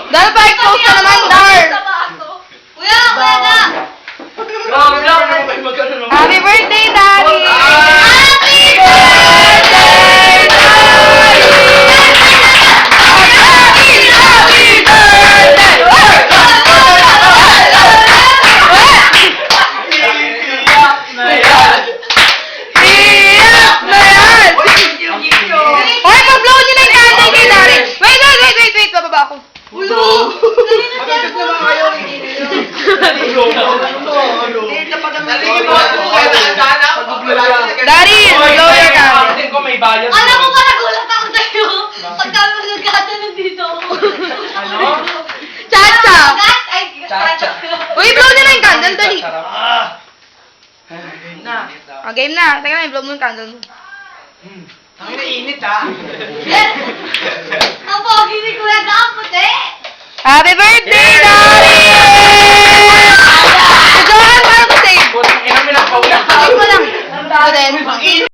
Dahil pa i-post na naman, Dar! Kuya, kuya na! Happy birthday, Daddy! Happy birthday, Hoy, pa-blow nyo na yung candle kay Daddy! Wait! Bababa ako. Daddy, blow your candle. Alam mo ba, nagulat ako sa'yo? Pagka nagkatanon dito ako. Chacha! Ay, chacha. Uy, blow nyo na yung candle, dali. Game na. Teka na, blow mo yung candle mo. Ang inainit ha. Ang pogi ni Kuya Gapot eh! Happy birthday!